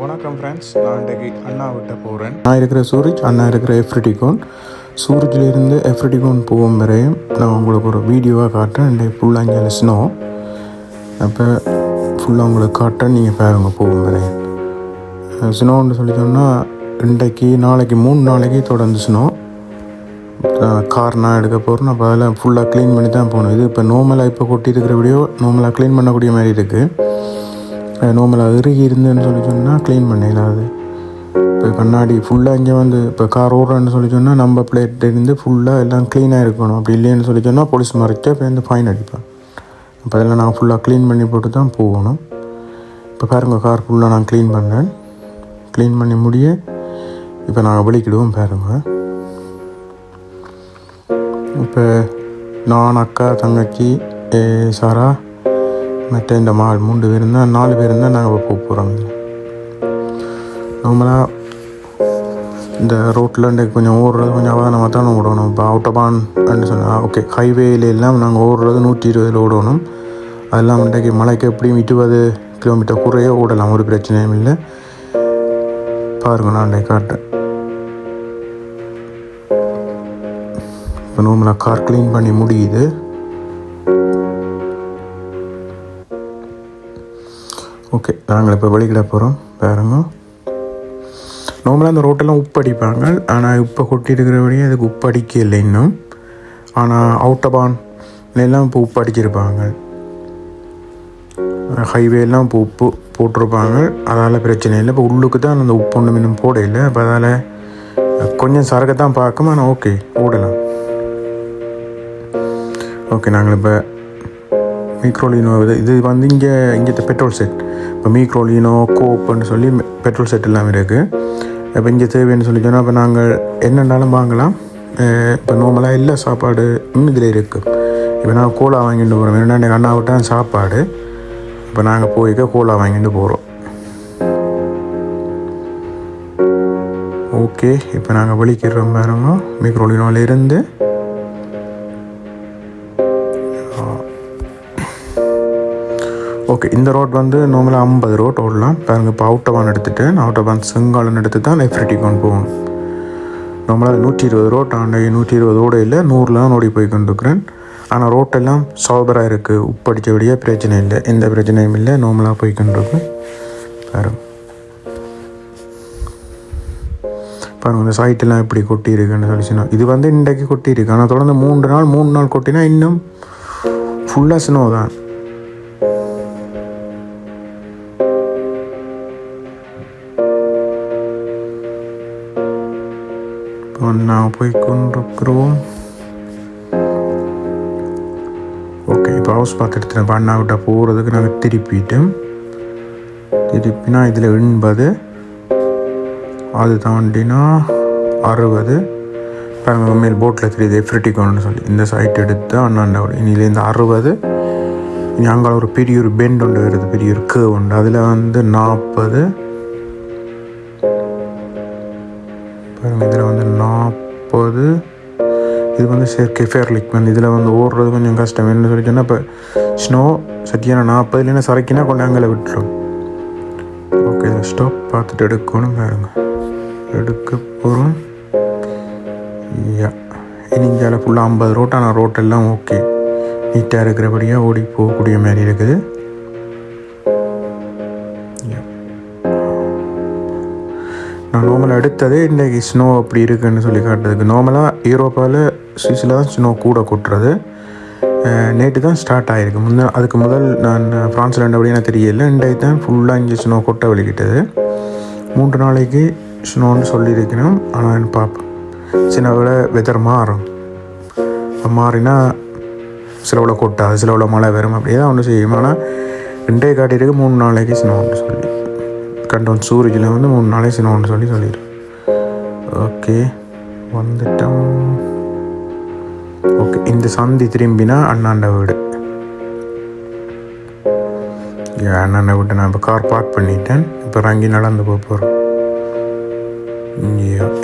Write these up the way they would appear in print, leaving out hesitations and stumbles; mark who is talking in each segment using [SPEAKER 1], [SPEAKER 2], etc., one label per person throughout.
[SPEAKER 1] வணக்கம் ஃப்ரெண்ட்ஸ், நான் இன்றைக்கு அண்ணா விட்ட போகிறேன். நான் இருக்கிற சூரஜ், அண்ணா இருக்கிற எஃப்ரிட்டிகோன். சூரஜ்லேருந்து எஃப்ரிட்டிகோன் போகும் வரையும் நான் உங்களுக்கு ஒரு வீடியோவாக காட்டுறேன். இன்றைக்கு ஃபுல்லாக இங்கே ஸ்னோ. அப்போ ஃபுல்லாக உங்களுக்கு காட்டுறேன், நீங்கள் பாருங்க போகும் வரையும். ஸ்னோன்னு சொல்லி சொன்னால் இன்றைக்கு நாளைக்கு 3 நாளைக்கு தொடர்ந்து ஸ்னோ. கார் நான் எடுக்க போகிறேன். அப்போ அதில் ஃபுல்லாக க்ளீன் பண்ணி தான் போகணும். இது இப்போ நார்மலாக இப்போ கொட்டி இருக்கிற வீடியோ நார்மலாக க்ளீன் பண்ணக்கூடிய மாதிரி இருக்குது. நார்மலாக இறுகி இருந்துன்னு சொல்லி சொன்னால் க்ளீன் பண்ணிடலாது. இப்போ கண்ணாடி ஃபுல்லாக இங்கே வந்து இப்போ கார் ஓடுறேன்னு சொல்லி சொன்னால் நம்ம பிளேட்லேருந்து ஃபுல்லாக எல்லாம் க்ளீனாக இருக்கணும். அப்படி இல்லைன்னு சொல்லி சொன்னால் போலீஸ் மறைச்சா இப்போ வந்து ஃபைன் அடிப்பேன். அப்போ அதெல்லாம் நான் ஃபுல்லாக க்ளீன் பண்ணி போட்டு தான் போகணும். இப்போ பாருங்கள், கார் ஃபுல்லாக நான் க்ளீன் பண்ணேன். க்ளீன் பண்ணி முடிய இப்போ நாங்கள் வெளிக்கிடுவோம். பாருங்கள், இப்போ நான், அக்கா, தங்கச்சி, சாரா, மற்ற இந்த 3 பேர் இருந்தால் 4 பேர் இருந்தால் நாங்கள் போக போகிறோம். நார்மலாக இந்த ரோட்டில் இன்றைக்கு கொஞ்சம் ஓடுறது கொஞ்சம் அவதானமாக தான் ஓடணும். இப்போ அவுட்டபான்னு சொன்னால் ஓகே, ஹைவேல எல்லாம் நாங்கள் ஓடுறது 120 ஓடணும். அதெல்லாம் இன்றைக்கு மலைக்கு எப்படியும் 20 கிலோமீட்டர் குறைய ஓடலாம், ஒரு பிரச்சனையும் இல்லை. பாருங்கள், நான் இன்றைக்கு காட்டுறேன். இப்போ நார்மலாக கார் க்ளீன் பண்ணி முடியுது. ஓகே, நாங்கள் இப்போ வெளிக்கிட போகிறோம். பாருங்க, நார்மலாக அந்த ரோட்டெல்லாம் உப்பு அடிப்பாங்க. ஆனால் இப்போ கொட்டி இருக்கிறபடியே அதுக்கு உப்பு அடிக்க இல்லை இன்னும். ஆனால் அவுட்டபான் எல்லாம் இப்போ உப்பு அடிச்சிருப்பாங்க. ஹைவேலாம் இப்போ உப்பு போட்டிருப்பாங்க. அதால் பிரச்சனை இல்லை. இப்போ உள்ளுக்கு தான் அந்த உப்பு ஒன்றும் இன்னும் போட இல்லை. அப்போ அதால் கொஞ்சம் சரக்கு தான் பார்க்கும். ஆனால் ஓகே, ஓடலாம். ஓகே, நாங்கள் இப்போ மீக்ரோலினோ இது வந்து இங்கே பெட்ரோல் செட். இப்போ மீக்ரோலினோ, கோப்புன்னு சொல்லி பெட்ரோல் செட் எல்லாம் இருக்குது. இப்போ இங்கே தேவைன்னு சொல்லி சொன்னால் இப்போ நாங்கள் என்னென்னாலும் வாங்கலாம். இப்போ நார்மலாக எல்லா சாப்பாடு இதில் இருக்குது. இப்போ நாங்கள் கோலா வாங்கிட்டு போகிறோம். என்னென்ன அண்ணா விட்டால் சாப்பாடு. இப்போ நாங்கள் போய்க்க கோலா வாங்கிட்டு போகிறோம். ஓகே, இப்போ நாங்கள் வெளிக்கிடுறோம். பாருங்க, மீக்ரோலினோலேருந்து ஓகே. இந்த ரோட் வந்து நார்மலாக 50 ரோட் ஓடலாம். பாருங்கள், இப்போ அவுட்டபான் எடுத்துகிட்டு அவுட்டபான் செங்காலன் எடுத்து தான் எஃப்ரிட்டிகோன் போகணும். நார்மலாக 120 ரோட். ஆண்டை 120 ஓட இல்லை, 100 தான் ஓடி போய் கொண்டிருக்கிறேன். ஆனால் ரோட்டெல்லாம் சோபராக இருக்குது. உப்பு அடித்தபடியே பிரச்சனை இல்லை, எந்த பிரச்சனையும் இல்லை. நார்மலாக போய் கொண்டிருக்கேன். பாருங்கள், இந்த சைட்டெல்லாம் எப்படி கொட்டி இருக்குன்னு சொல்லி சொன்னால் இது வந்து இன்றைக்கு கொட்டி இருக்கு. ஆனால் தொடர்ந்து 3 நாள் கொட்டினா இன்னும் ஃபுல்லாக ஸ்னோ தான். நான் போய் கொண்டிருக்கிறோம். ஓகே, இப்போ ஹவுஸ் பார்த்து எடுத்துட்டேன். அண்ணா விட்டா போகிறதுக்கு நாங்கள் திருப்பினா இதில் 80, அது தாண்டினா 60. பாருங்க, மேல் போட்டில் தெரியுது எஃப்ரிட்டிகோன்னு சொல்லி. இந்த சைட் எடுத்து அண்ணாண்ட இனிலேருந்து 60. இனி அங்கே ஒரு பெரிய ஒரு பெண்ட் ஒன்று வருது, பெரிய ஒரு கேர்வ் உண்டு. அதில் வந்து 40. பாருங்கள், இதில் வந்து 40. இது வந்து செயற்கை ஃபேர்லிக் வந்து இதில் வந்து ஓடுறது கொஞ்சம் கஷ்டம். என்ன சொல்லி சொன்னால் இப்போ ஸ்னோ சத்தியான 40 இல்லைன்னா சரக்கினா கொண்டு அங்கே விட்டுரும். ஓகே, இதை ஸ்டாப் பார்த்துட்டு எடுக்கணும். பாருங்கள், எடுக்க போகிறோம். இனிஞ்சால ஃபுல்லாக 50 ரோட். ஆனால் ரோட்டெல்லாம் ஓகே, நீட்டாக இருக்கிறபடியாக ஓடி போகக்கூடிய மாதிரி இருக்குது. நான் நார்மலாக எடுத்ததே இன்றைக்கி ஸ்னோ அப்படி இருக்குன்னு சொல்லி காட்டுறதுக்கு. நார்மலாக யூரோப்பாவில், சுவிஸில் தான் ஸ்னோ கூட கொட்டுறது. நேற்று தான் ஸ்டார்ட் ஆகிருக்கு. அதுக்கு முதல் நான் ஃப்ரான்ஸில் இருந்தபடி எனக்கு தெரியல. இன்றைக்கு தான் ஃபுல்லாக இங்கே ஸ்னோ கொட்டை வெளிக்கிட்டது. 3 நாளைக்கு ஸ்னோன்னு சொல்லியிருக்கணும். ஆனால் பார்ப்பேன், சிலவில் வெதர் மாறினா சிலவில் கொட்டாது, சிலவில் மழை வரும். அப்படியே தான் ஒன்று செய்யும். ஆனால் இன்றைய காட்டியிருக்கு 3 நாளைக்கு ஸ்னோன்னு சொல்லி கண்டோன். சூரியனில் வந்து 3 நாளைக்கு ஸ்னோன்னு சொல்லிடும். ஓகே, வந்துட்டோம். ஓகே, இந்த சந்தி திரும்பினா அண்ணாண்ட வீடு. அண்ணாண்ட வீட்டை நான் இப்போ கார் பார்க் பண்ணிட்டேன். இப்போ இறங்கி நடந்து போக போகிறோம்.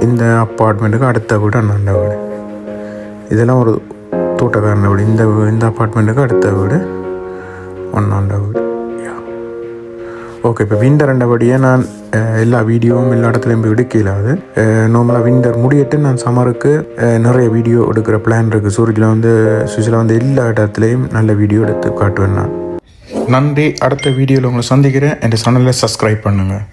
[SPEAKER 1] இந்த அப்பார்ட்மெண்ட்டுக்கு அடுத்த வீடு அண்ணாண்ட வீடு. இதெல்லாம் ஒரு தோட்டக்காரன வீடு. இந்த அப்பார்ட்மெண்ட்டுக்கு அடுத்த வீடு அண்ணாண்ட வீடு. ஓகே, இப்போ விண்டர் ரெண்டபடியே நான் எல்லா வீடியோவும் எல்லா இடத்துலையும் போய் எடுக்கலாது. நார்மலாக விண்டர் முடியட்டு நான் சம்மருக்கு நிறைய வீடியோ எடுக்கிற பிளான் இருக்குது. சுவிட்சில் வந்து எல்லா இடத்துலையும் நல்ல வீடியோ எடுத்து காட்டுவேன் நான். நன்றி. அடுத்த வீடியோவில் உங்களை சந்திக்கிறேன். என் சேனலை சப்ஸ்கிரைப் பண்ணுங்கள்.